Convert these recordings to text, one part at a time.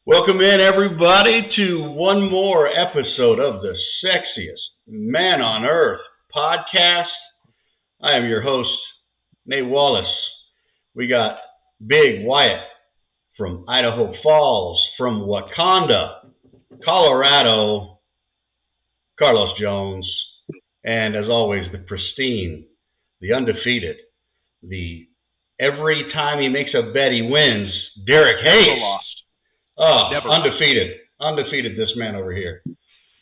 Welcome in, everybody, to one more episode of the Sexiest Man on Earth podcast. I am your host, Nate Wallace. We got Big Wyatt from Idaho Falls, from Wakanda, Colorado, Carlos Jones, and as always, the pristine, the undefeated, the every time he makes a bet he wins, Derrek Hayes. Never lost. Oh, Never undefeated. Lost. Undefeated, this man over here.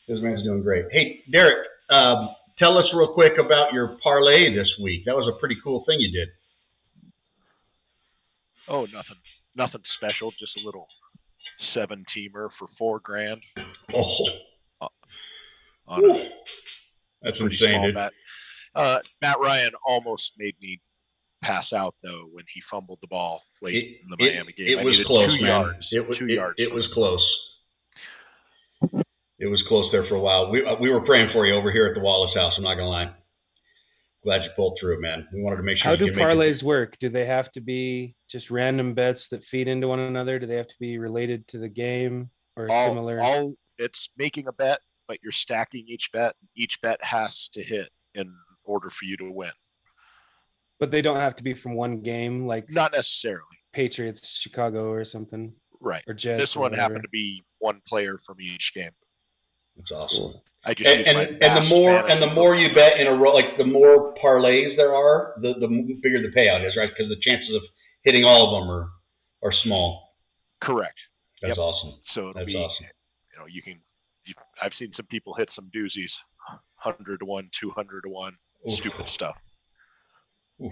This man's doing great. Hey, Derrek, tell us real quick about your parlay this week. That was a pretty cool thing you did. Oh, nothing special. Just a little 7-teamer for $4,000. Oh, that's pretty insane, small dude. bet. Matt Ryan almost made me pass out though when he fumbled the ball late in the Miami game. It was close, 2 man. yards. It was 2 yards. It was close. It was close there for a while. We were praying for you over here at the Wallace house. I'm not gonna lie. Glad you pulled through, man. We wanted to make sure. How do parlays work? Do they have to be just random bets that feed into one another? Do they have to be related to the game or similar? It's making a bet, but you're stacking each bet. Each bet has to hit in order for you to win. But they don't have to be from one game, like not necessarily Patriots, Chicago, or something. Right. Or Jets. This one happened to be one player from each game. That's awesome. I just and the more you bet in a row, like the more parlays there are, the bigger the payout is, right? Because the chances of hitting all of them are small. Correct. That's awesome. So it'll be awesome. I've seen some people hit some doozies, 100 to 1, 200 to 1, stupid stuff.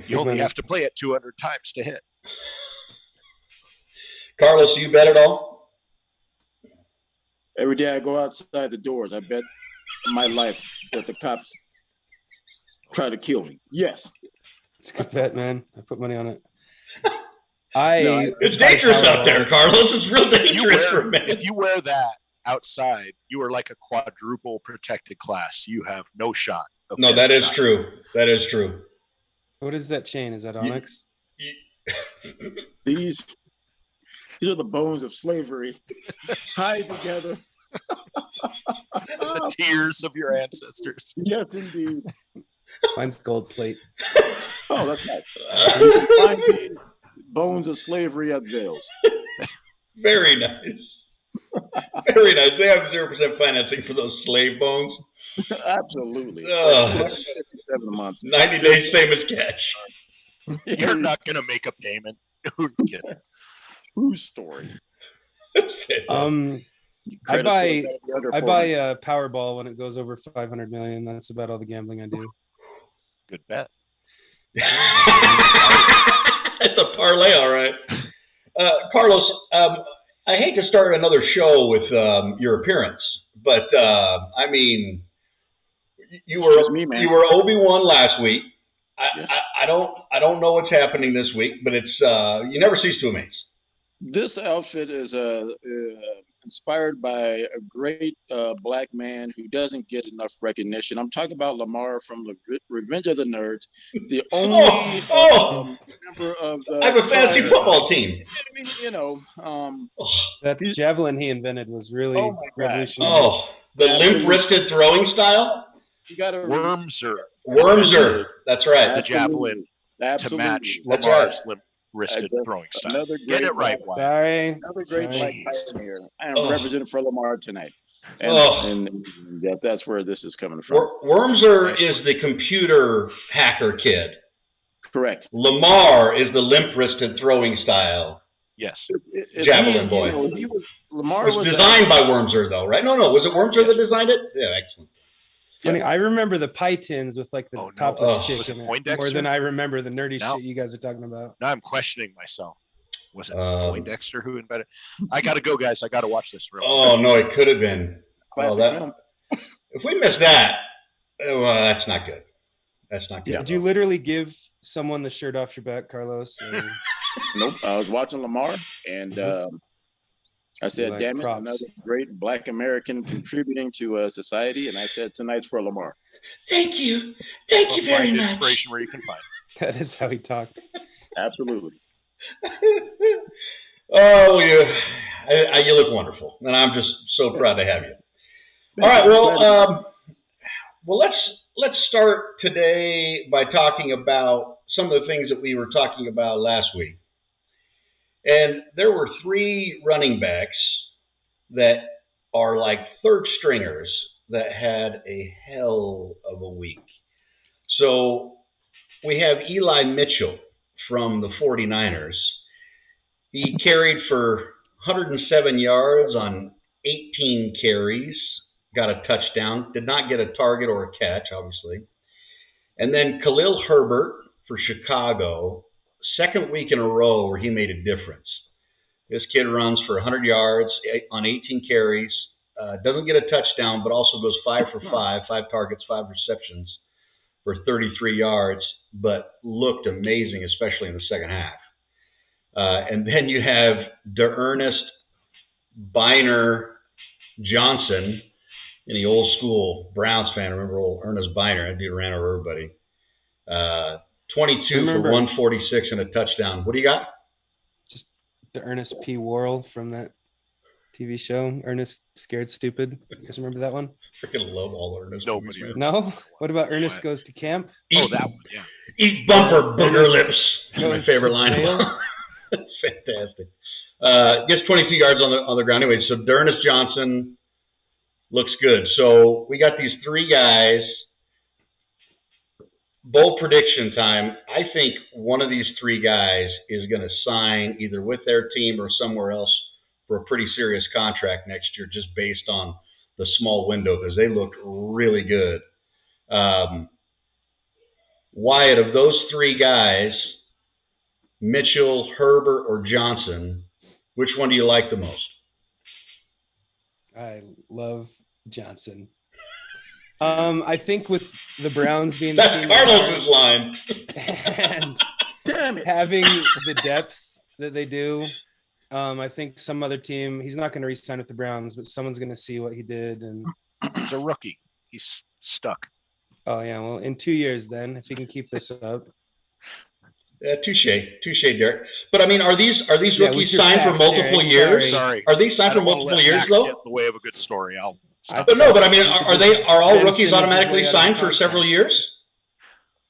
You only have to play it 200 times to hit. Carlos, do you bet at all? Every day I go outside the doors, I bet my life that the cops try to kill me. Yes. It's a good bet, man. I put money on it. It's dangerous out there, Carlos. It's real dangerous for me. If you wear that outside, you are like a quadruple protected class. You have no shot. No, that is true. That is true. What is that chain? Is that onyx? These are the bones of slavery tied together. The tears of your ancestors. Yes, indeed. Mine's gold plate. Oh, that's nice. You can find the bones of slavery at Zales. Very nice. Very nice. They have 0% financing for those slave bones. Absolutely. 257 months. 90 days, same as cash. You're not going to make a payment. True story. I buy a Powerball when it goes over 500 million. That's about all the gambling I do. Good bet. It's a parlay, all right. Carlos, I hate to start another show with your appearance, but I mean, you were Obi-Wan last week. Yes. I don't know what's happening this week, but it's you never cease to amaze. This outfit is inspired by a great black man who doesn't get enough recognition. I'm talking about Lamar from Revenge of the Nerds, the only member of the. I have a fantasy football team. That javelin he invented was really revolutionary. Oh, the limp-wristed throwing style. You got a Wormser. That's right. The javelin to match That's Lamar's limp-wristed throwing style. Get it right, Wyatt. Sorry. Another great black pioneer. I am representing for Lamar tonight. And that's where this is coming from. Wormser is the computer hacker kid. Correct. Lamar is the limp-wristed throwing style. Yes. Javelin boy. Lamar was designed by Wormser, though, right? No. Was it Wormser that designed it? Yeah, excellent. Funny, I remember the pie tins with like the topless chick in it more than I remember the nerdy shit you guys are talking about. Now I'm questioning myself. Was it Poindexter who invented it? I got to go, guys. I got to watch this. No, it could have been. Classic film. If we miss that, well, that's not good. That's not good. Did you literally give someone the shirt off your back, Carlos? Nope. I was watching Lamar, and I said, damn it, another great black American contributing to society. And I said, tonight's for Lamar. Thank you. Thank you very much. Find inspiration where you can find it. That is how he talked. Absolutely. Oh, yeah. You look wonderful, and I'm just so proud to have you. All right, well, let's start today by talking about some of the things that we were talking about last week. And there were 3 running backs that are like third stringers that had a hell of a week. So we have Eli Mitchell from the 49ers. He carried for 107 yards on 18 carries, got a touchdown, did not get a target or a catch, obviously. And then Khalil Herbert for Chicago, second week in a row where he made a difference. This kid runs for 100 yards on 18 carries, doesn't get a touchdown, but also goes 5 for 5 targets, 5 receptions for 33 yards, but looked amazing, especially in the second half. And then you have Derrek Biner Johnson, any old school Browns fan, remember old Ernest Biner? That dude ran over everybody. 22 for 146 and a touchdown. What do you got? Just the Ernest P. Worrell from that TV show, Ernest Scared Stupid. You guys remember that one? Freaking love all Ernest. Nobody. No? What about Ernest Goes to Camp? Oh, that one, yeah. Eat bumper, booger lips. My favorite line. That's fantastic. Gets 22 yards on the ground. Anyway, so Derrek Johnson looks good. So we got these 3 guys. Bold prediction time. I think one of these 3 guys is going to sign either with their team or somewhere else for a pretty serious contract next year, just based on the small window, because they looked really good. Wyatt, of those 3 guys, Mitchell, Herbert, or Johnson, which one do you like the most? I love Johnson. I think with the Browns being the team, Carlos's line, and having the depth that they do, I think some other team, he's not going to re-sign with the Browns, but someone's going to see what he did. And he's a rookie. He's stuck. Oh yeah, well, in 2 years then, if he can keep this up. Yeah, touche, Derek. But I mean, are these rookies signed for multiple years? Sorry. Are these signed for multiple years though? Get in the way of a good story. But I mean, are all rookies automatically signed for several years?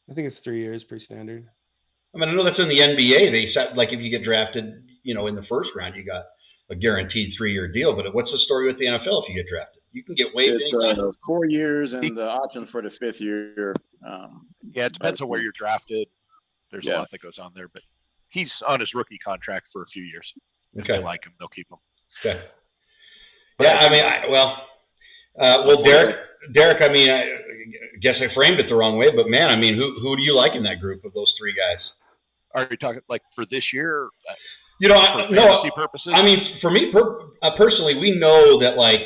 I think it's 3 years, pretty standard. I mean, I know that's in the NBA. They set, like, if you get drafted, in the first round, you got a guaranteed 3-year deal. But what's the story with the NFL if you get drafted? You can get waived. It's 4 years and the option for the 5th year. Yeah, it depends on where you're drafted. There's a lot that goes on there, but he's on his rookie contract for a few years. If they like him, they'll keep him. Okay. Yeah, I mean, Derek. I mean, I guess I framed it the wrong way, but man, I mean, who do you like in that group of those 3 guys? Are you talking like for this year? For fantasy purposes. I mean, for me personally, we know that like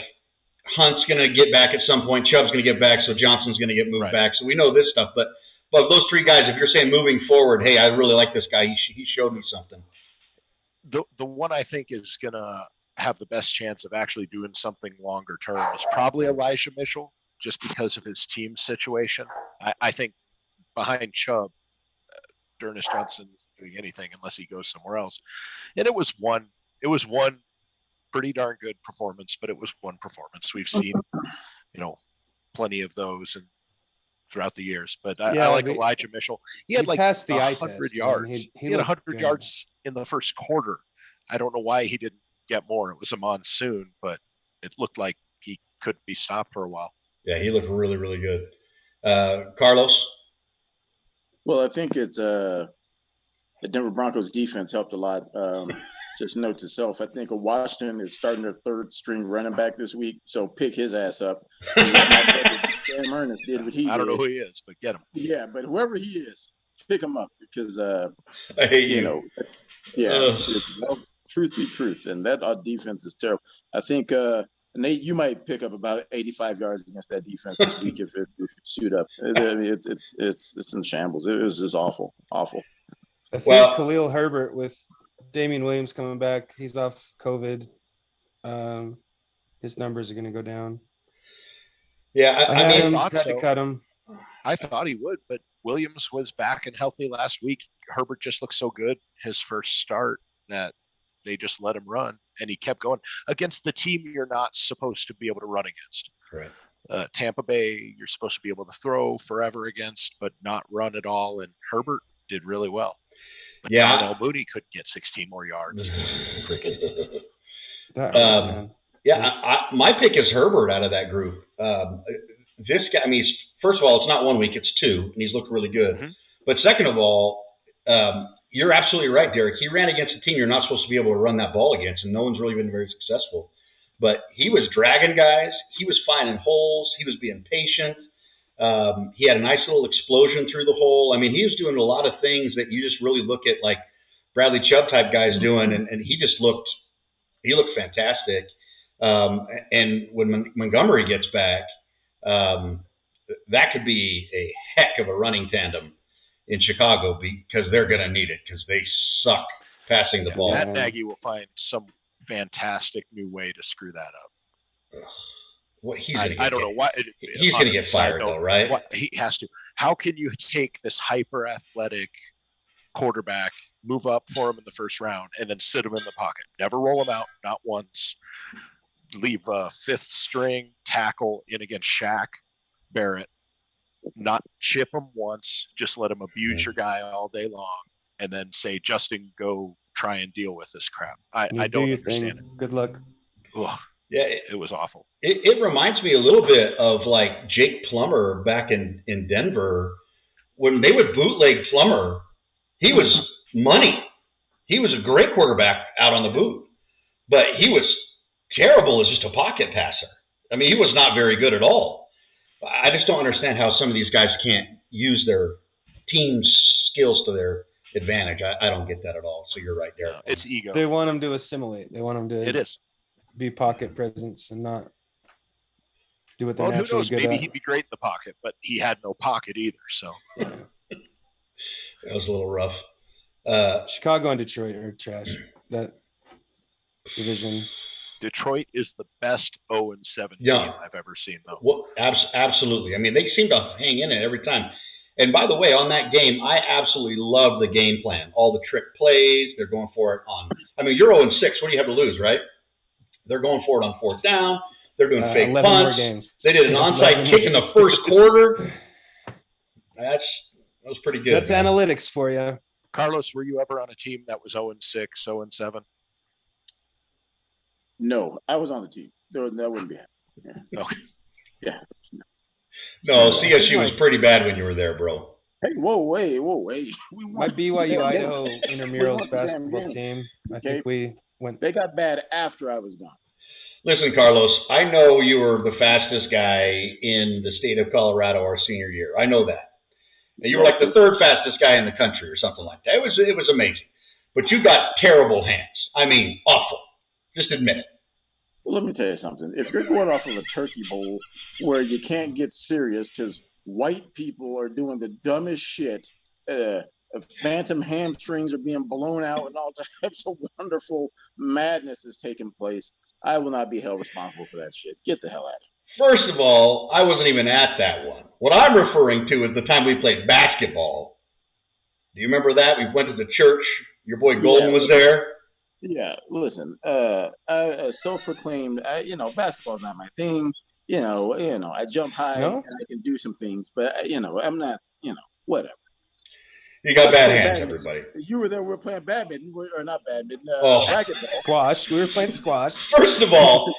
Hunt's going to get back at some point, Chubb's going to get back, so Johnson's going to get moved back. So we know this stuff, but those 3 guys, if you're saying moving forward, hey, I really like this guy. He showed me something. The one I think is going to have the best chance of actually doing something longer term is probably Elijah Mitchell, just because of his team situation. I think behind Chubb, Derrek Johnson doing anything unless he goes somewhere else. And it was one pretty darn good performance, but it was one performance. We've seen, plenty of those and throughout the years. But I like Elijah Mitchell. He had like passed the 100 yards. He had 100 yards in the first quarter. I don't know why he didn't get more. It was a monsoon, but it looked like he couldn't be stopped for a while. Yeah, he looked really, really good. Carlos? Well, I think it's the Denver Broncos defense helped a lot. Just note to self, I think Washington is starting their 3rd string running back this week, so pick his ass up. Sam Ernest did what he did. I don't know who he is, but get him. Yeah, but whoever he is, pick him up because I hate you. Truth be truth, and that our defense is terrible. I think Nate, you might pick up about 85 yards against that defense this week if you shoot up. I mean, it's in shambles. It was just awful. I think Khalil Herbert with Damian Williams coming back, he's off COVID. His numbers are going to go down. Yeah, I thought had to cut him. I thought he would, but Williams was back and healthy last week. Herbert just looked so good his first start that they just let him run, and he kept going against the team you're not supposed to be able to run against. Right. Tampa Bay, you're supposed to be able to throw forever against, but not run at all. And Herbert did really well. But Darnell Mooney couldn't get 16 more yards. Freaking. My pick is Herbert out of that group. This guy, I mean, first of all, it's not 1 week, it's 2, and he's looked really good. Mm-hmm. But second of all, you're absolutely right, Derrek. He ran against a team you're not supposed to be able to run that ball against, and no one's really been very successful. But he was dragging guys. He was finding holes. He was being patient. He had a nice little explosion through the hole. I mean, he was doing a lot of things that you just really look at like Bradley Chubb type guys doing, and he looked fantastic. And when Montgomery gets back, that could be a heck of a running tandem in Chicago because they're going to need it because they suck passing the ball. Matt Nagy will find some fantastic new way to screw that up. What I don't know why he's going to get fired though, right? He has to. How can you take this hyper athletic quarterback, move up for him in the first round, and then sit him in the pocket? Never roll him out, not once. Leave a fifth string tackle in against Shaq Barrett. Not chip him once. Just let him abuse your guy all day long, and then say, "Justin, go try and deal with this crap." I don't understand it. Good luck. Ugh. Yeah, it was awful. It reminds me a little bit of like Jake Plummer back in Denver. When they would bootleg Plummer, he was money. He was a great quarterback out on the boot, but he was terrible as just a pocket passer. I mean, he was not very good at all. I just don't understand how some of these guys can't use their team's skills to their advantage. I don't get that at all. So you're right there. No, it's ego. They want him to assimilate. They want him to. It is. Be pocket presence and not do what they're naturally who knows? good Maybe at. he'd be great in the pocket, but he had no pocket either. So that was a little rough. Chicago and Detroit are trash. That division. Detroit is the best 0-7 team I've ever seen, though. Well, absolutely. I mean, they seem to hang in it every time. And by the way, on that game, I absolutely love the game plan. All the trick plays, they're going for it on. I mean, you're 0-6. What do you have to lose, right? They're going for it on fourth down. They're doing fake 11 punts. more games. They did an onside kick in the first quarter. That was pretty good. That's analytics for you. Carlos, were you ever on a team that was 0-6, 0-7? No, I was on the team. That wouldn't be happening. Yeah. Okay. Yeah. No, CSU was pretty bad when you were there, bro. Hey, whoa. My BYU Idaho intramurals basketball team. I think we went. They got bad after I was gone. Listen, Carlos, I know you were the fastest guy in the state of Colorado our senior year. I know that. You were like the third fastest guy in the country or something like that. It was amazing. But you got terrible hands. I mean, awful. Just admit it. Well, let me tell you something. If you're going off of a turkey bowl where you can't get serious because white people are doing the dumbest shit, phantom hamstrings are being blown out and all types of wonderful madness is taking place, I will not be held responsible for that shit. Get the hell out of here. First of all, I wasn't even at that one. What I'm referring to is the time we played basketball. Do you remember that? We went to the church. Your boy Golden was there. Yeah, listen, I self-proclaimed, basketball's not my thing. I jump high and I can do some things, but I'm not, whatever. You got bad hands, everybody. You were there. We were playing badminton, or not badminton, racquetball. Squash. We were playing squash. First of all,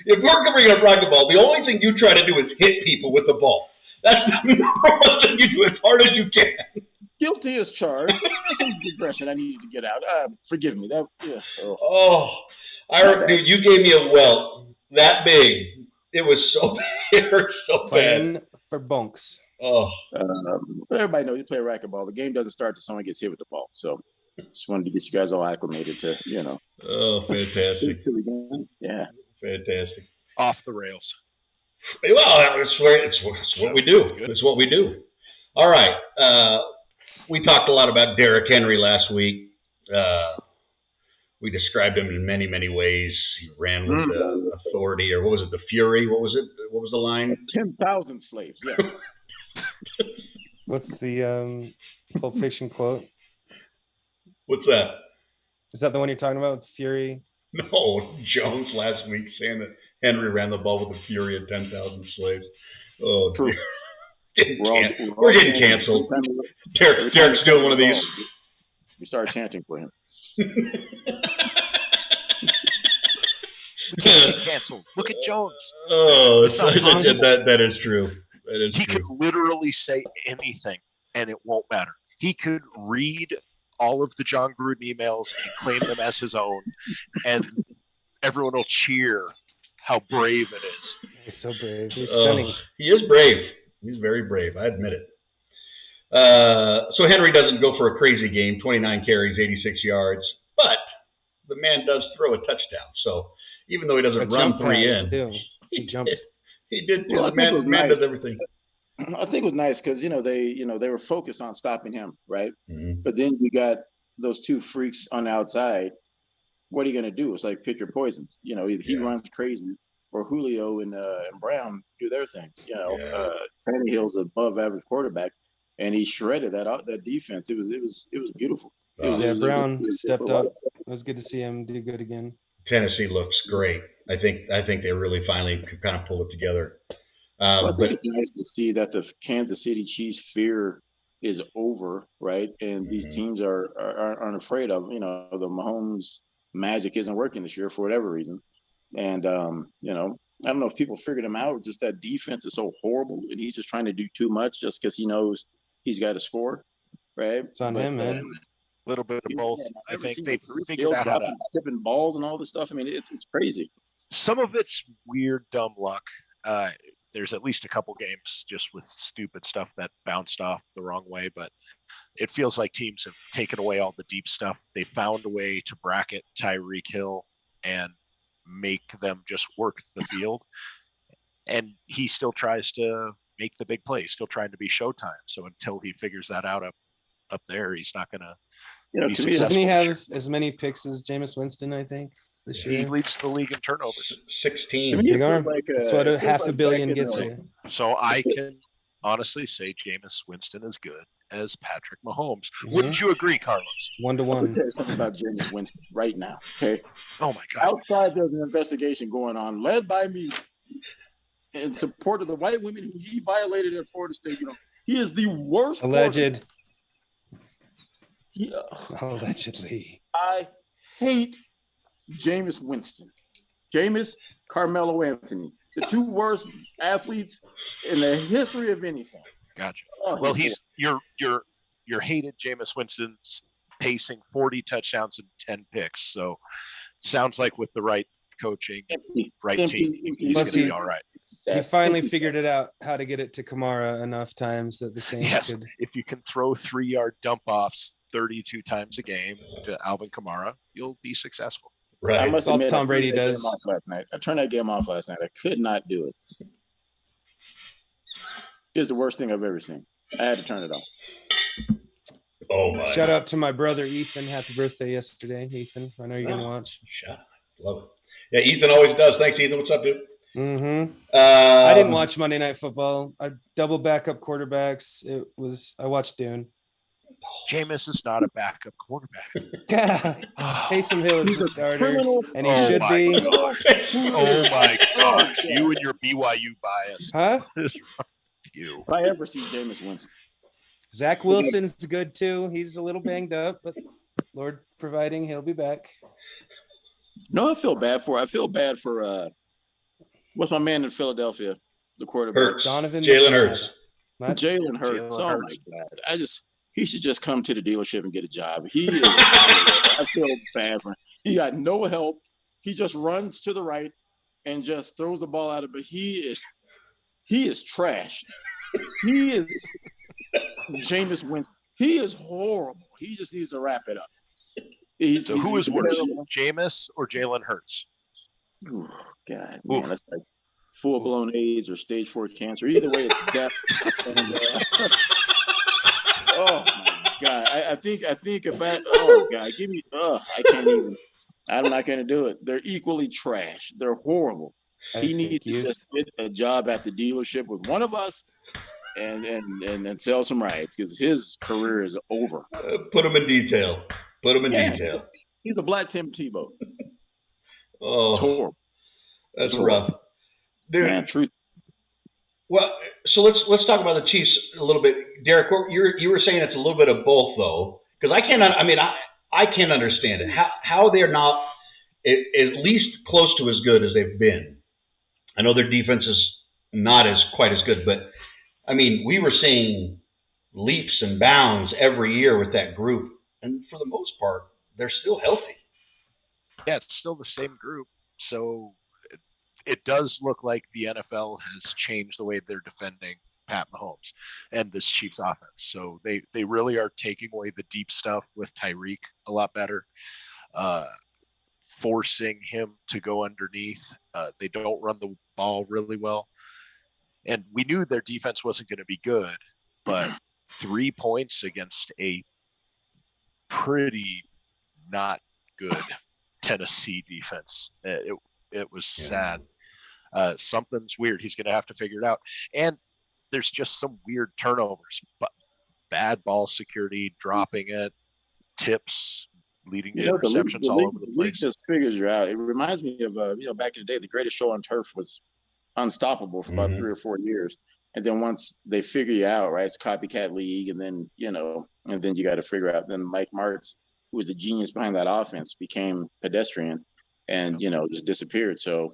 if we're bringing up racquetball, the only thing you try to do is hit people with the ball. That's the number one thing you do as hard as you can. Guilty as charged. That's some digression I needed to get out. Forgive me. Dude, you gave me a welt that big. It was so bad. It hurt so Playing bad. For bunks. Oh. Everybody knows you play racquetball. The game doesn't start till someone gets hit with the ball. So just wanted to get you guys all acclimated to, Oh, fantastic. Yeah. Fantastic. Off the rails. Well, it's what we do. It's what we do. All right. We talked a lot about Derrick Henry last week. We described him in many, many ways. He ran with the authority, or what was it, the fury? What was it? What was the line? 10,000 slaves, yes. What's the Pulp Fiction quote? What's that? Is that the one you're talking about with Fury? No, Jones last week saying that Henry ran the ball with the fury of 10,000 slaves. Oh, True. We're getting canceled. Derek's doing one of these. We started chanting for him. We can't get canceled. Look at Jones. Oh, that is true. He could literally say anything, and it won't matter. He could read all of the John Gruden emails and claim them as his own, and everyone will cheer how brave it is. He's so brave. He's stunning. He is brave. He's very brave. I admit it. So Henry doesn't go for a crazy game, 29 carries, 86 yards, but the man does throw a touchdown. So even though he doesn't run 3 in, he jumped. He did. Well, the man does everything. I think it was nice because they were focused on stopping him, right? Mm-hmm. But then you got those two freaks on the outside. What are you going to do? It's like pick your poison. Either he runs crazy or Julio and Brown do their thing. Tannehill's an above average quarterback, and he shredded that defense. It was beautiful. Brown stepped up. It was good to see him do good again. Tennessee looks great. I think they really finally could kind of pull it together. I think it's nice to see that the Kansas City Chiefs fear is over, right? And these teams aren't afraid of, the Mahomes magic isn't working this year for whatever reason. And, I don't know if people figured him out, just that defense is so horrible and he's just trying to do too much just because he knows he's got to score, right? It's on him, man. A little bit of both. I think they figured out how to tipping balls and all this stuff. I mean, it's crazy. Some of it's weird, dumb luck. There's at least a couple games just with stupid stuff that bounced off the wrong way, but it feels like teams have taken away all the deep stuff. They found a way to bracket Tyreek Hill and make them just work the field. And he still tries to make the big play, still trying to be Showtime. So until he figures that out up there, he's not going to be successful. Doesn't he have as many picks as Jameis Winston, I think, this year? He leads the league in turnovers. 16. That's what $500 million gets you. So I can honestly say Jameis Winston is good as Patrick Mahomes. Mm-hmm. Wouldn't you agree, Carlos? 1-1. Let me tell you something about Jameis Winston right now, okay? Oh, my God. Outside, there's an investigation going on, led by me, in support of the white women who he violated at Florida State. He is the worst. Alleged. Allegedly. I hate Jameis Winston. Jameis, Carmelo Anthony. The two worst athletes in the history of anything. Gotcha. Well, your hated Jameis Winston's pacing 40 touchdowns and 10 picks. So sounds like with the right coaching, right team, he's going to be all right. He finally figured it out how to get it to Kamara enough times that the Saints could. If you can throw 3-yard dump offs 32 times a game to Alvin Kamara, you'll be successful. Right. I must admit, Tom Brady does. I turned that game off last night. I could not do it. It was the worst thing I've ever seen. I had to turn it off. Oh my! Shout out to my brother Ethan. Happy birthday yesterday, Ethan. I know you're gonna watch. Shout out. Love it. Yeah, Ethan always does. Thanks, Ethan. What's up, dude? Mm-hmm. I didn't watch Monday Night Football. I double backup quarterbacks. I watched Dune. Jameis is not a backup quarterback. Taysom Hill is the starter, and he should be. Oh my gosh! You and your BYU bias. Huh? You. If I ever see Jameis Winston. Zach Wilson's good too. He's a little banged up, but Lord providing, he'll be back. No, I feel bad for what's my man in Philadelphia, the quarterback? Jalen Hurts. Jalen Hurts. Oh my God! He should just come to the dealership and get a job. I feel bad for him. He got no help. He just runs to the right and just throws the ball out of it. But he is trash. He is Jameis Winston. He is horrible. He just needs to wrap it up. So who is worse, Jameis or Jalen Hurts? Oh, God, man, that's like full-blown AIDS or stage 4 cancer. Either way, it's death. Oh my God! I think if oh God, I can't even. I'm not going to do it. They're equally trash. They're horrible. He needs to just get a job at the dealership with one of us, and sell some rides because his career is over. Put him in detail. Detail. He's a black Tim Tebow. Oh, It's horrible. that's rough, dude. Man, truth. Well, so let's talk about the Chiefs a little bit, Derrek. You were saying it's a little bit of both, though, because I can't understand it. How they're not at least close to as good as they've been. I know their defense is not as quite as good, but I mean, we were seeing leaps and bounds every year with that group, and for the most part, they're still healthy. Yeah, it's still the same group. So it does look like the NFL has changed the way they're defending Pat Mahomes and this Chiefs offense. So they really are taking away the deep stuff with Tyreek a lot better, forcing him to go underneath. They don't run the ball really well. And we knew their defense wasn't going to be good, but 3 points against a pretty not good Tennessee defense. It was sad. Something's weird. He's going to have to figure it out. And there's just some weird turnovers, but bad ball security, dropping it, tips, leading to interceptions all over the place. The league just figures you out. It reminds me of, back in the day, the greatest show on turf was unstoppable for about 3 or 4 years. And then once they figure you out, right, it's a copycat league. And then, and then you got to figure out. Then Mike Martz, who was the genius behind that offense, became pedestrian and, just disappeared. So,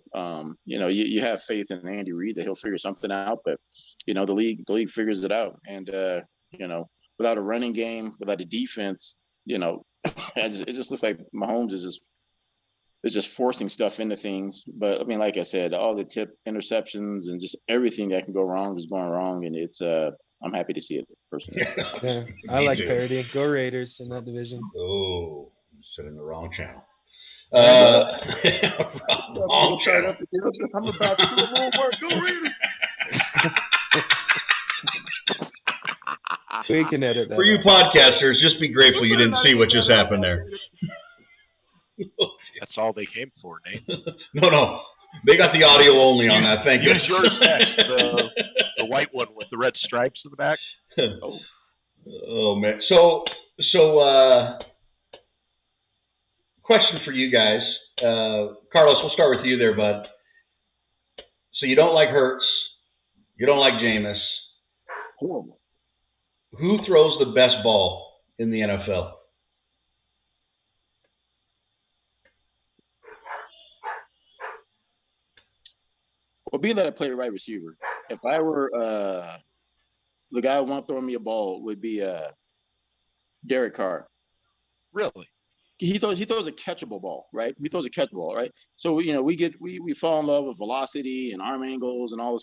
you have faith in Andy Reid that he'll figure something out. But, the league figures it out. And, without a running game, without a defense, it just looks like Mahomes is just forcing stuff into things. But I mean, like I said, all the tip interceptions and just everything that can go wrong is going wrong. And it's I'm happy to see it personally. Yeah, I like parity. Go Raiders in that division. Oh, I'm sitting in the wrong channel. I'm about to do a little work. Go Raiders. We can edit that. For you podcasters, just be grateful you didn't see what just happened there. That's all they came for, Nate. No. They got the audio only on that. Thank you. Use yours next. The white one with the red stripes in the back. Oh man. So question for you guys. Carlos, we'll start with you there, bud. So you don't like Hurts. You don't like Jameis. Horrible. Who throws the best ball in the NFL? Well, being that I play right receiver, if I were the guy who want throwing me a ball would be Derek Carr. Really? He throws a catchable ball, right? He throws a catchable ball, right? So we fall in love with velocity and arm angles and all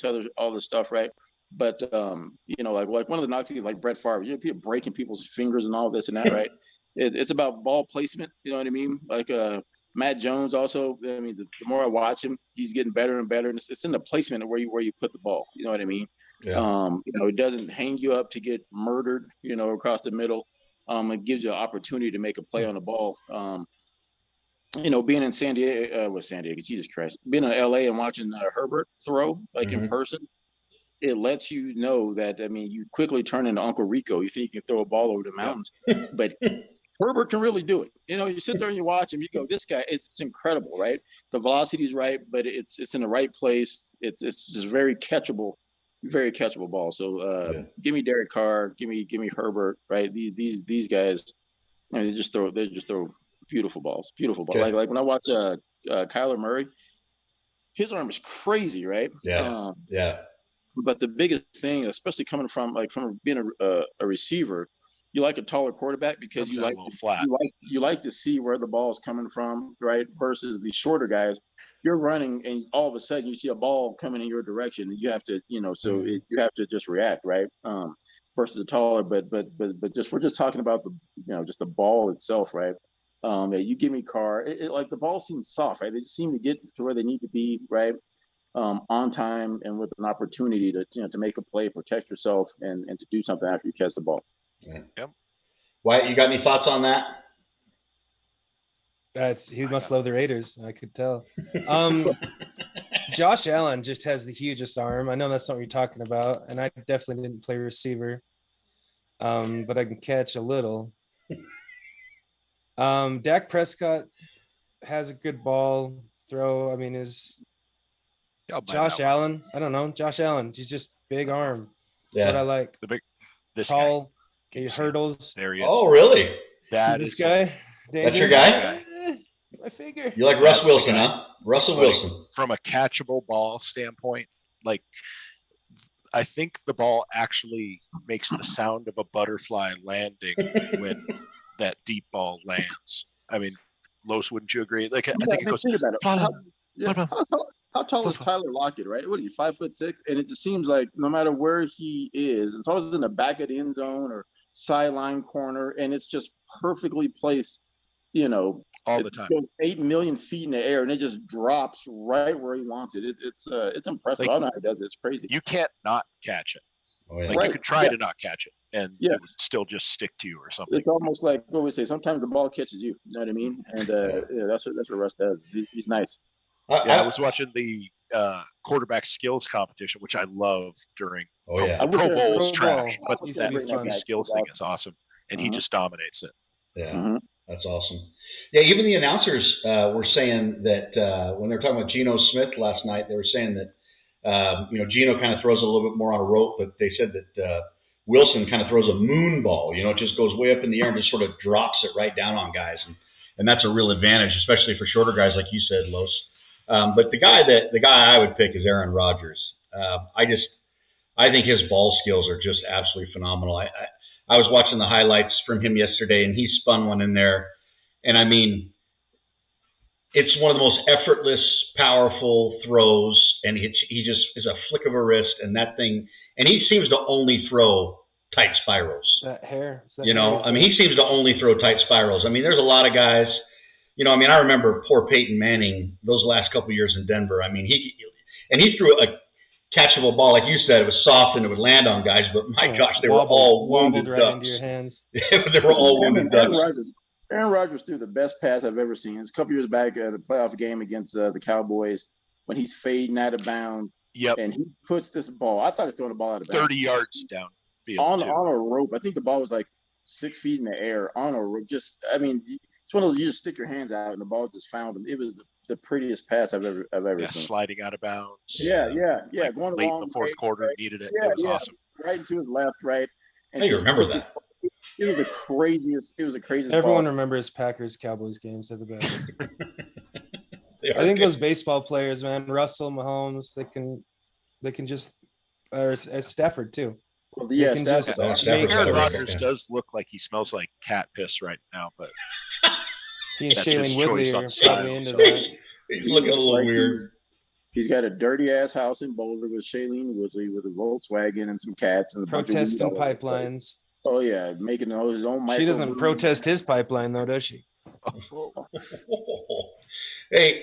this stuff, right? But like one of the knocks is like Brett Favre, people breaking people's fingers and all this and that, right? It's about ball placement, you know what I mean? Like Matt Jones also, I mean, the more I watch him, he's getting better and better. And it's in the placement of where you put the ball. You know what I mean? Yeah. It doesn't hang you up to get murdered, across the middle. It gives you an opportunity to make a play on the ball. Being in San Diego, Jesus Christ, being in LA and watching Herbert throw in person, it lets you know that, I mean, you quickly turn into Uncle Rico. You think you can throw a ball over the mountains, but Herbert can really do it. You sit there and you watch him, you go, this guy, it's incredible, right? The velocity is right, but it's in the right place. It's just very catchable ball. So give me Derek Carr, give me Herbert, right? These guys, they just throw beautiful balls. Okay. Like when I watch Kyler Murray, his arm is crazy, right? Yeah. But the biggest thing, especially coming from being a receiver, you like a taller quarterback because you like to see where the ball is coming from, right? Versus the shorter guys, you're running and all of a sudden you see a ball coming in your direction and you have to, you have to just react, right? Versus a taller, but we're just talking about just the ball itself, right? You give me Carr, like the ball seems soft, right? They just seem to get to where they need to be, right? On time and with an opportunity to make a play, protect yourself, and to do something after you catch the ball. Yeah. Yep. Wyatt, you got any thoughts on that? He must love the Raiders. I could tell. Josh Allen just has the hugest arm. I know that's not what you're talking about, and I definitely didn't play receiver, but I can catch a little. Dak Prescott has a good ball throw. I mean, Josh Allen. I don't know. Josh Allen. He's just big arm. That's what I like. This tall. guy. He hurdles. There he is. Oh, really? This guy. That's your guy? I figure. You like Russ Wilson, huh? Russell Wilson. From a catchable ball standpoint, like I think the ball actually makes the sound of a butterfly landing when that deep ball lands. I mean, Los, wouldn't you agree? Like I think it goes. How tall is Tyler Lockett, right? What is he, 5'6"? And it just seems like no matter where he is, it's always in the back of the end zone or sideline corner, and it's just perfectly placed, all the time. It goes 8 million feet in the air, and it just drops right where he wants it. It's impressive. I don't know how he does it. It's crazy. You can't not catch it. Oh, yeah. You could try to not catch it, and it would still just stick to you or something. It's almost like what we say. Sometimes the ball catches you. You know what I mean? And that's what Russ does. He's nice. I was watching the quarterback skills competition, which I love during Pro Bowl's trash, but that QB skills thing is awesome, and he just dominates it. Yeah, that's awesome. Yeah, even the announcers were saying that when they were talking about Geno Smith last night, they were saying that Geno kind of throws a little bit more on a rope, but they said that Wilson kind of throws a moon ball. It just goes way up in the air and just sort of drops it right down on guys, and that's a real advantage, especially for shorter guys like you said, Los. But the guy I would pick is Aaron Rodgers. I think his ball skills are just absolutely phenomenal. I was watching the highlights from him yesterday, and he spun one in there, and I mean, it's one of the most effortless, powerful throws, and he just is a flick of a wrist, and that thing, and he seems to only throw tight spirals. That hair. He seems to only throw tight spirals. I mean, there's a lot of guys. I remember poor Peyton Manning those last couple of years in Denver. I mean, he threw a catchable ball, like you said. It was soft and it would land on guys, but my gosh, they were all wounded right ducks. Into your hands. They were all wounded ducks. Aaron Rodgers threw the best pass I've ever seen. It's a couple years back at a playoff game against the Cowboys when he's fading out of bounds. Yep. And he puts this ball. I thought he was throwing the ball out of bounds. 30 yards down field on a rope. I think the ball was like 6 feet in the air on a rope. It's one of those you just stick your hands out and the ball just found him. It was the prettiest pass I've ever seen. Sliding out of bounds. Yeah. Like going late in the fourth quarter, needed it. It was awesome. Right into his left, right. And you remember that. It was the craziest. Everyone remembers Packers Cowboys games. They're the best. I think those baseball players, man, Russell, Mahomes, they can just, or Stafford too. Well, yeah, Aaron Rodgers does look like he smells like cat piss right now, but he and Shailene Woodley are probably into that. He's looking a little weird. He's got a dirty ass house in Boulder with Shailene Woodley with a Volkswagen and some cats and protesting pipelines. Oh yeah, making his own. She doesn't protest his pipeline though, does she? Hey,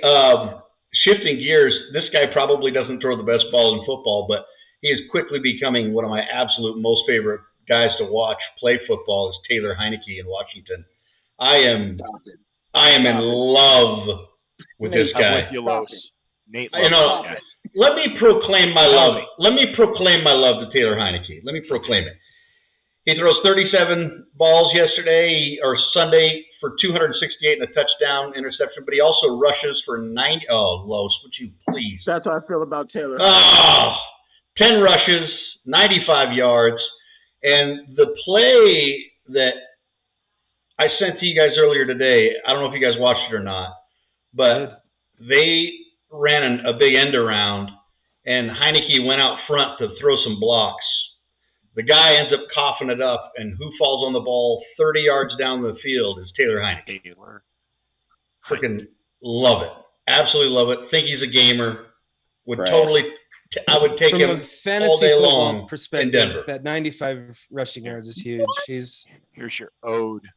shifting gears, this guy probably doesn't throw the best ball in football, but he is quickly becoming one of my absolute most favorite guys to watch play football is Taylor Heineke in Washington. I am in love with this guy. I'm with you, Los. Nate loves this guy. Let me proclaim my love. Let me proclaim my love to Taylor Heineke. Let me proclaim it. He throws 37 balls yesterday or Sunday for 268 and a touchdown interception, but he also rushes for 90. Oh, Los, would you please? That's how I feel about Taylor. 10 rushes, 95 yards. And the play that I sent to you guys earlier today, I don't know if you guys watched it or not, but they ran a big end around, and Heineke went out front to throw some blocks. The guy ends up coughing it up, and who falls on the ball 30 yards down the field is Taylor Heineke. Freaking love it. Absolutely love it. Think he's a gamer. I would take From him a fantasy all day football long perspective, in Denver. that 95 rushing yards is huge. Here's your ode.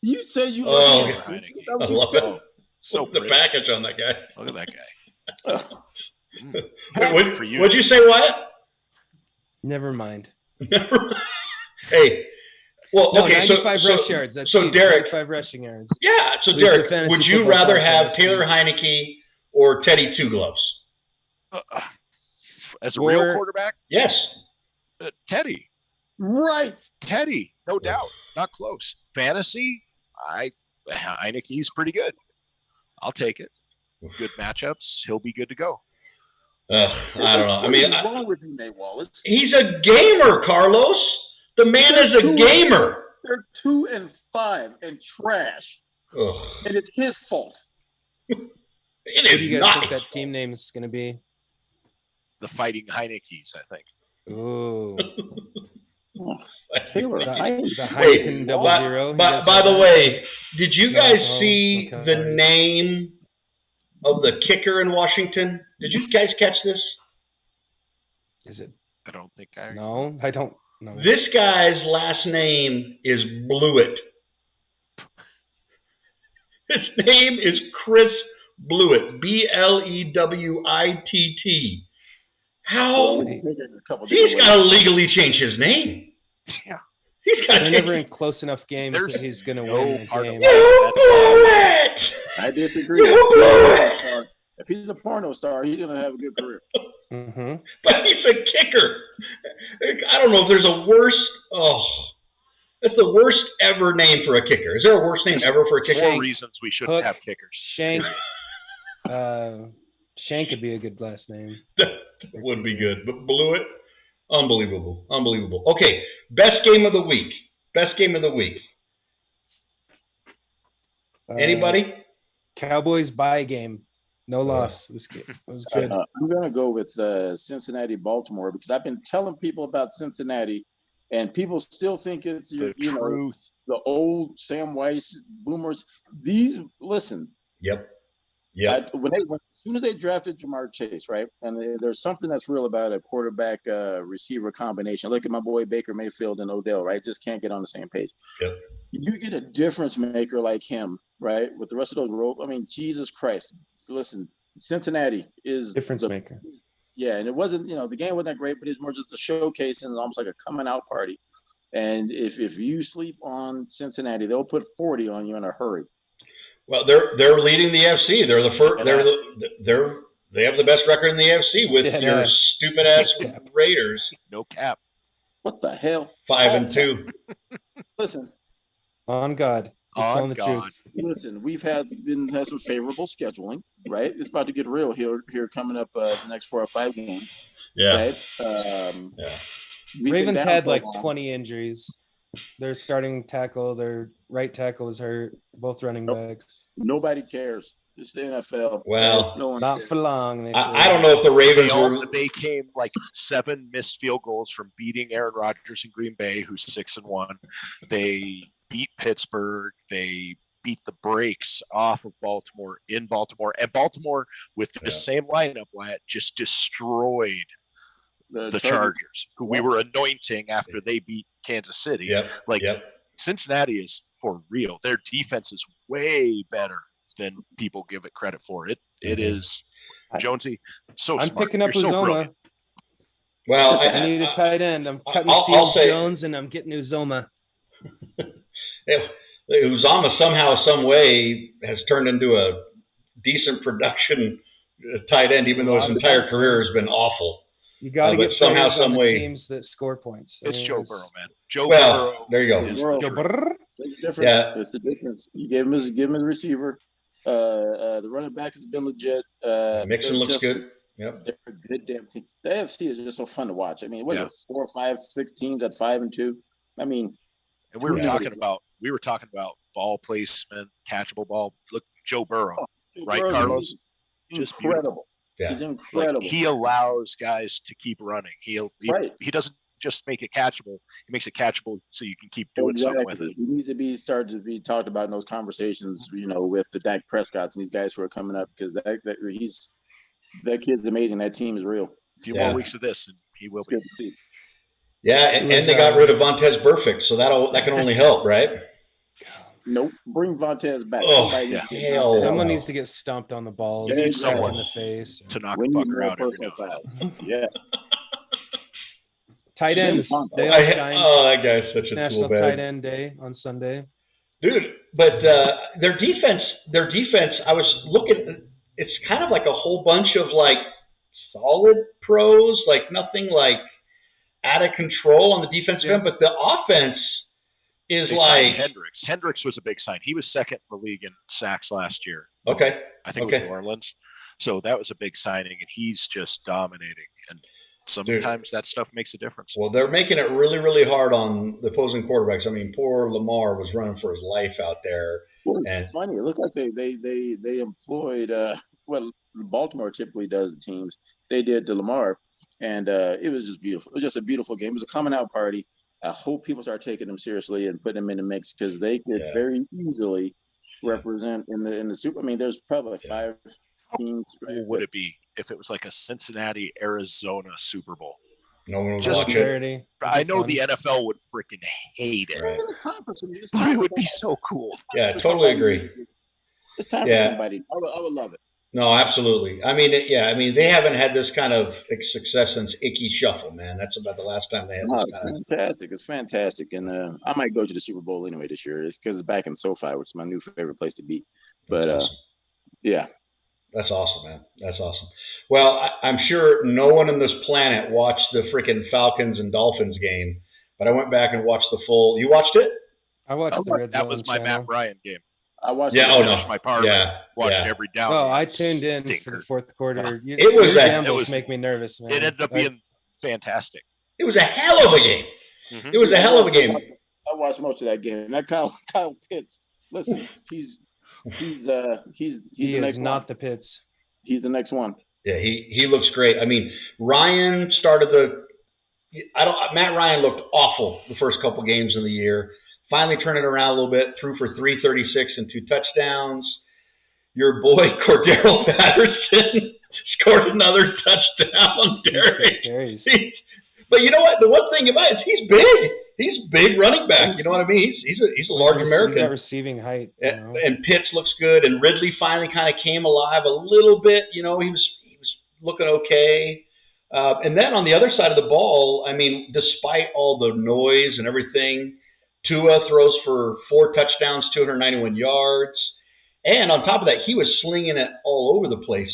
You said you love him. I love it. So the package on that guy. Look at that guy. What'd you say, Wyatt? Never mind. Hey, well, no, okay. 95 rush yards. That's so Derrek, 95 rushing yards. Yeah. So Derrek, would you rather have Taylor Heineke or Teddy Two Gloves? As a real quarterback? Yes. Teddy. Right. Teddy, no doubt. Not close. Fantasy? Heineke's pretty good. I'll take it. Good matchups. He'll be good to go. I don't know. I mean, what's wrong with you, Nate Wallace? He's a gamer, Carlos. The man is a gamer. They're 2-5 and trash, and it's his fault. What do you guys think that team name is going to be? The Fighting Heineke's, I think. Ooh. Taylor, the Heineken 00. By the way, did you guys see the name of the kicker in Washington? Did you guys catch this? Is it? I don't think I. No, I don't know. This guy's last name is Blewett. His name is Chris Blewett. Blewitt. How? He's got to legally change his name. Yeah. They're never in close enough games that he's going to win the game. You blew it! I disagree. You blew it! If he's a porno star, he's going to have a good career. Mm-hmm. But he's a kicker. I don't know if there's a worse. That's the worst ever name for a kicker. Is there a worse name ever for a kicker? 4 reasons we shouldn't have kickers. Shank. Shank could be a good last name. That would be good. But Blewett, unbelievable. Okay, best game of the week. Anybody? Cowboys bye game. No loss. This game was good. I'm going to go with Cincinnati, Baltimore, because I've been telling people about Cincinnati, and people still think it's the old Sam Weiss boomers. Listen. Yep. As soon as they drafted Jamar Chase, right? And there's something that's real about a quarterback receiver combination. Look at my boy Baker Mayfield and Odell, right? Just can't get on the same page. Yep. You get a difference maker like him, right? With the rest of those roles. I mean, Jesus Christ. Listen, Cincinnati is difference maker. Yeah, and it wasn't, the game wasn't that great, but it's more just a showcase and almost like a coming out party. And if you sleep on Cincinnati, they'll put 40 on you in a hurry. Well, they're leading the AFC. They're the first. They have the best record in the AFC with your stupid ass Raiders. No cap. What the hell? 5-2. Listen. On God. Just telling the truth. Listen, we've had some favorable scheduling, right? It's about to get real here coming up the next 4 or 5 games. Yeah. Right? Ravens had like 20 injuries. Their starting tackle, their right tackle is hurt. Both running backs. Nobody cares. It's the NFL. Well, no one not cares. For long. I don't know if the Ravens they came like 7 missed field goals from beating Aaron Rodgers in Green Bay, who's 6-1. They beat Pittsburgh. They beat the brakes off of Baltimore in Baltimore. And Baltimore, with the same lineup, Wyatt, just destroyed the Chargers, who we were anointing after they beat Kansas City. Cincinnati is for real. Their defense is way better than people give it credit for. It is, Jonesy, so I'm smart. picking up Uzoma. Well, I need a tight end. I'm cutting Seals Jones and I'm getting Uzoma. Uzama somehow, some way has turned into a decent production tight end, even though his entire career has been awful. You got to get somehow, some way teams that score points. It's Joe Burrow, man. Burrow. There you go. Joe Burrow. It's the difference. Yeah. It's the difference. You give him a receiver. The running back has been legit. Mixon looks good. Yep. They're a good damn team. The AFC is just so fun to watch. I mean, what is it, 4, 5, 6 teams at 5-2? I mean, and we were talking about ball placement, catchable ball. Look, Joe Burrow, right, Carlos? Just beautiful. Yeah. He's incredible. He allows guys to keep running. He doesn't just make it catchable. He makes it catchable so you can keep doing something with it. He needs to start to be talked about in those conversations, with the Dak Prescotts and these guys who are coming up, because that kid's amazing. That team is real. A few more weeks of this, and he will be. Good to see. Yeah, and they got rid of Vontez Burfict, so that can only help, right? Nope. Bring Vontez back. Someone needs to get stomped on the balls, someone in the face to knock the fucker out every now. Yes. Tight ends, they all shine. Oh, that guy's such a National cool Tight End Day on Sunday. Dude, but their defense, I was looking, it's kind of like a whole bunch of like solid pros, like nothing like out of control on the defensive end, but the offense is they like signed Hendricks. Hendricks was a big sign. He was second in the league in sacks last year. Okay. I think it was New Orleans. So that was a big signing, and he's just dominating. And sometimes that stuff makes a difference. Well, they're making it really, really hard on the opposing quarterbacks. I mean, poor Lamar was running for his life out there. Well, it's funny. It looked like they employed what Baltimore typically does to teams. They did to Lamar, and it was just beautiful. It was just a beautiful game. It was a coming out party. I hope people start taking them seriously and putting them in the mix because they could very easily represent in the Super. I mean, there's probably 5 teams. How cool would it be if it was like a Cincinnati, Arizona Super Bowl? No one would Just watch it. I know the NFL would freaking hate it. Right. It's time for somebody. But it would be so cool. Yeah, I totally agree. It's time for somebody. I would love it. No, absolutely. I mean, they haven't had this kind of success since Icky Shuffle, man. That's about the last time they had this kind of. Fantastic. It's fantastic. And I might go to the Super Bowl anyway this year. It's because it's back in SoFi, which is my new favorite place to be. But, yeah. That's awesome, man. That's awesome. Well, I'm sure no one on this planet watched the freaking Falcons and Dolphins game, but I went back and watched the full. You watched it? I watched the Red Zone. That was my Matt Ryan game. I watched my parlay. Watched every down. Oh, I tuned in for the fourth quarter. It was gambles make me nervous, man. It ended up being fantastic. It was a hell of a game. Mm-hmm. It was a hell of a game. I watched most of that game. That Kyle Pitts. Listen, he's the next one. Not the Pitts. He's the next one. Yeah, he looks great. I mean, Ryan started Matt Ryan looked awful the first couple games of the year. Finally turned it around a little bit, threw for 336 and 2 touchdowns. Your boy Cordero Patterson scored another touchdown. Derrek. But you know what? The one thing about it is he's big. He's big running back. You know what I mean? He's a large American. He's got receiving height. And Pitts looks good. And Ridley finally kind of came alive a little bit. You know, he was looking okay. And then on the other side of the ball, I mean, despite all the noise and everything, Tua throws for 4 touchdowns, 291 yards. And on top of that, he was slinging it all over the place.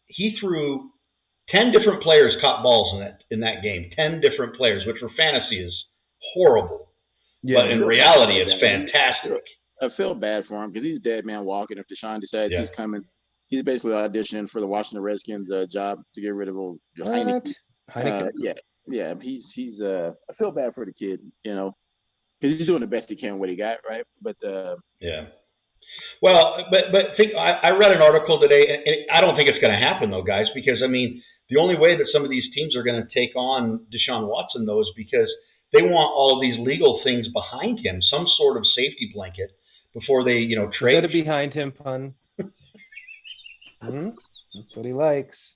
He threw 10 different players caught balls in that game. 10 different players, which for fantasy is horrible. Yeah, but in reality, it's fantastic. I feel bad for him because he's dead man walking. If Deshaun decides he's coming, he's basically auditioning for the Washington Redskins job to get rid of Heineken. Yeah. He's. I feel bad for the kid, you know, because he's doing the best he can with what he got, right? But yeah. Well, I read an article today, and I don't think it's going to happen though, guys, because I mean, the only way that some of these teams are going to take on Deshaun Watson though is because they want all of these legal things behind him, some sort of safety blanket before they, trade. Is that a behind him pun? That's what he likes.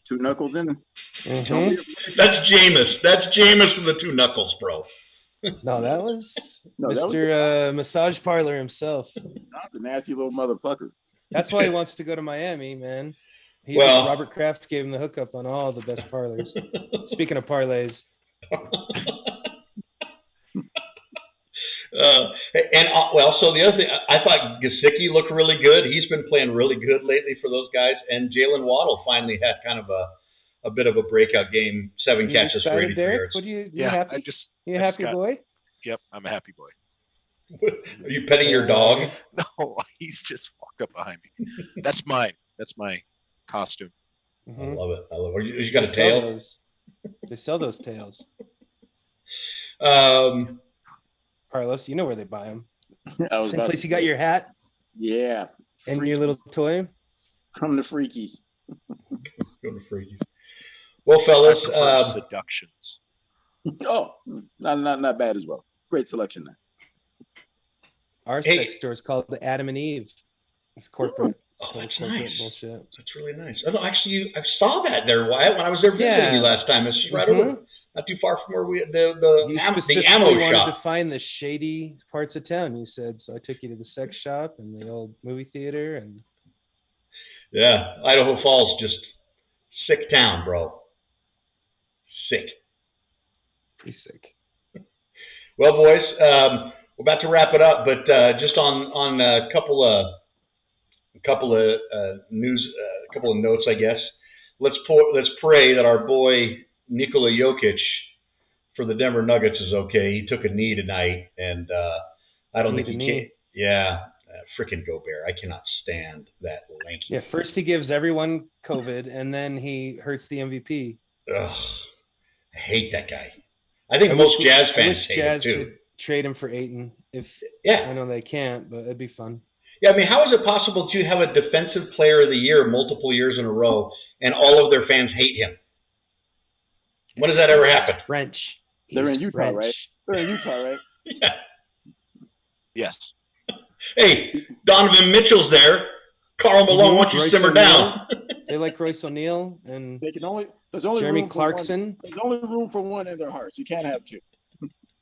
2 knuckles in. Mm-hmm. That's Jameis. That's Jameis with the 2 knuckles, bro. No, that was Mr. Massage Parlor himself. That's a nasty little motherfucker. That's why he wants to go to Miami, man. Robert Kraft gave him the hookup on all the best parlors. Speaking of parlays. So the other thing, I thought Gesicki looked really good. He's been playing really good lately for those guys. And Jalen Waddle finally had kind of a bit of a breakout game, 7 catches for 83 Derrek? yards. You happy? You a happy boy? Yep, I'm a happy boy. Are you petting your dog? No, he's just walked up behind me. That's mine. That's my costume. Mm-hmm. I love it. You got a tail? They sell those tails. Carlos, you know where they buy them. Same place you got your hat? Yeah. And your little toy? Come to Freakies. Go to Freakies. Well, fellas. Seductions. Oh, not bad as well. Great selection there. Our sex store is called the Adam and Eve. It's corporate. That's corporate nice. Bullshit. That's really nice. Actually, I saw that there, Wyatt, when I was there visiting you last time. It's right over, not too far from where You specifically wanted shop. to find the shady parts of town, you said. So I took you to the sex shop and the old movie theater. And yeah, Idaho Falls, just sick town, bro. Sick. Pretty sick. Well, boys, we're about to wrap it up, but just on a couple of news, a couple of notes, I guess. Let's pray that our boy Nikola Jokic for the Denver Nuggets is okay. He took a knee tonight, and I don't think he can. Yeah, freaking Gobert. I cannot stand that lanky. Yeah, first he gives everyone COVID, and then he hurts the MVP. Ugh, I hate that guy. I think most Jazz fans hate Jazz him too. Could trade him for Ayton. I know they can't, but it'd be fun. Yeah, I mean, how is it possible to have a defensive player of the year multiple years in a row and all of their fans hate him? When does that ever happen? French. They're in Utah, right? They're in Utah, right? Yeah. Yes. Hey, Donovan Mitchell's there. Karl Malone, why don't you simmer down? They like Royce O'Neal and there's only Jeremy room Clarkson. There's only room for one in their hearts. You can't have two.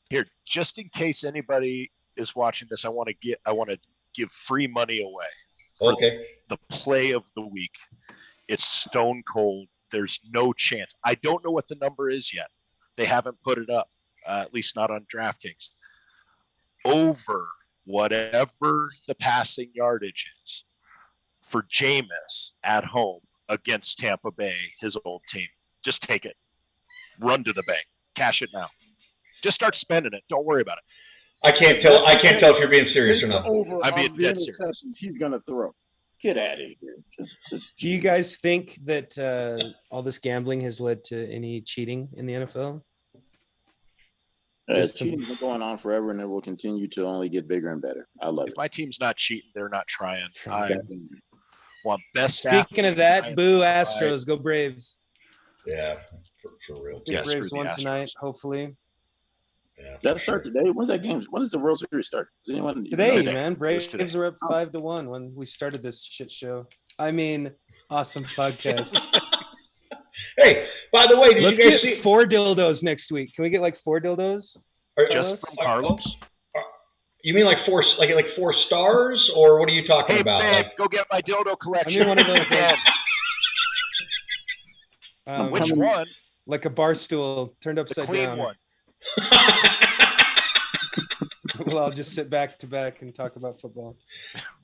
Here, just in case anybody is watching this, I want to give free money away for the play of the week. It's stone cold. There's no chance. I don't know what the number is yet. They haven't put it up, at least not on DraftKings. Over whatever the passing yardage is for Jameis at home against Tampa Bay, his old team. Just take it. Run to the bank. Cash it now. Just start spending it. Don't worry about it. I can't tell if you're being serious or not. I'm being dead serious. He's gonna throw. Get out of here. Do you guys think that all this gambling has led to any cheating in the NFL? Cheating's been going on forever, and it will continue to only get bigger and better. I love it. If my team's not cheating, they're not trying. I want best. Speaking of that, boo Astros, go Braves. Yeah, for real. The Braves won tonight, hopefully. Yeah. That start today. When's that game? When does the World Series start? Today, man. Braves were up 5-1 when we started this shit show. I mean, awesome podcast. Hey, by the way, let's get 4 dildos next week. Can we get like 4 dildos? Just from Carlos? You mean like 4 stars, or what are you talking about? Hey, go get my dildo collection. I mean one of those. Which one? Like a bar stool turned upside the clean down. One. Well, I'll just sit back to back and talk about football.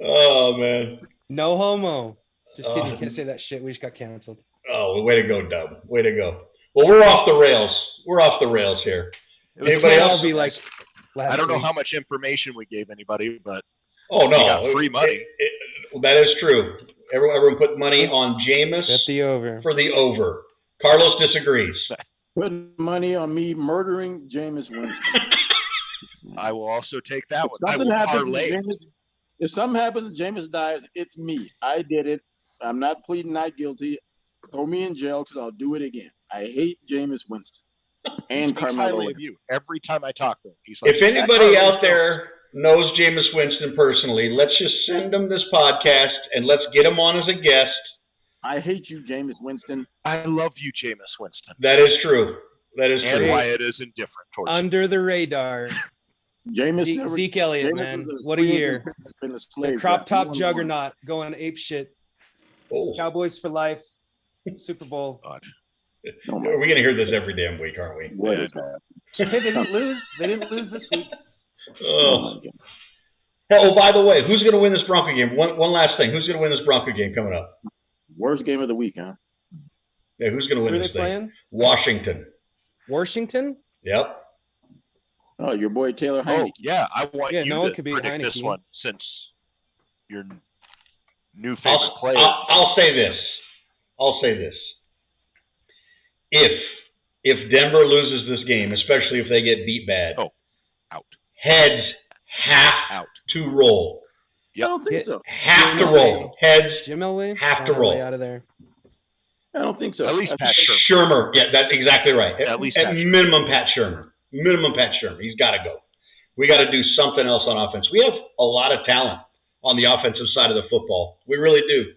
Oh man. No homo. Just kidding. You can't say that shit. We just got canceled. Oh, way to go, Dub. Way to go. Well, we're off the rails. We're off the rails here. Anybody else be like? I don't know how much information we gave anybody, but we got free money. That is true. Everyone put money on Jameis at the over for the over. Carlos disagrees. Putting money on me murdering Jameis Winston. I will also take that one. If something happens and Jameis dies, it's me. I did it. I'm not pleading not guilty. Throw me in jail because I'll do it again. I hate Jameis Winston and Carmelo. Of you. Every time I talk to him, he's like, if anybody out there knows Jameis Winston personally, let's just send him this podcast and let's get him on as a guest. I hate you, Jameis Winston. I love you, Jameis Winston. That is true. That is true. And Wyatt is indifferent towards under the radar. Zeke Elliott, man. What a year. The crop top juggernaut going ape shit. Oh. Cowboys for life. Super Bowl. We're going to hear this every damn week, aren't we? What is that? Hey, they didn't lose. They didn't lose this week. Oh, by the way, who's going to win this Bronco game? One last thing. Who's going to win this Bronco game coming up? Worst game of the week, huh? Yeah, who's going to win Who this are they playing? Washington. Washington? Yep. Oh, your boy Taylor Heineke. Oh, yeah. I want you no one to could beat predict Heineke. this one since your new favorite player. I'll say this. If Denver loses this game, especially if they get beat bad, out. Heads have to roll. Yep. I don't think so. Have to roll. Heads Jim Elway? have to roll. Out of there. I don't think so. At least Pat Shurmur. Yeah, that's exactly right. At least at minimum Pat Shurmur. He's got to go. We got to do something else on offense. We have a lot of talent on the offensive side of the football. We really do.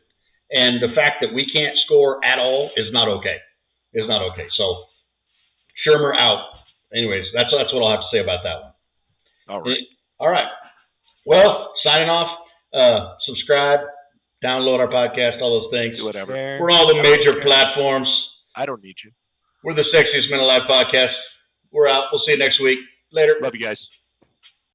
And the fact that we can't score at all is not okay. So Shurmur out. Anyways, that's what I'll have to say about that one. All right. Well, signing off. Subscribe, download our podcast, all those things. Do whatever. We're on all the major platforms. I don't need you. We're the Sexiest Men Alive podcast. We're out. We'll see you next week. Later. Love you guys.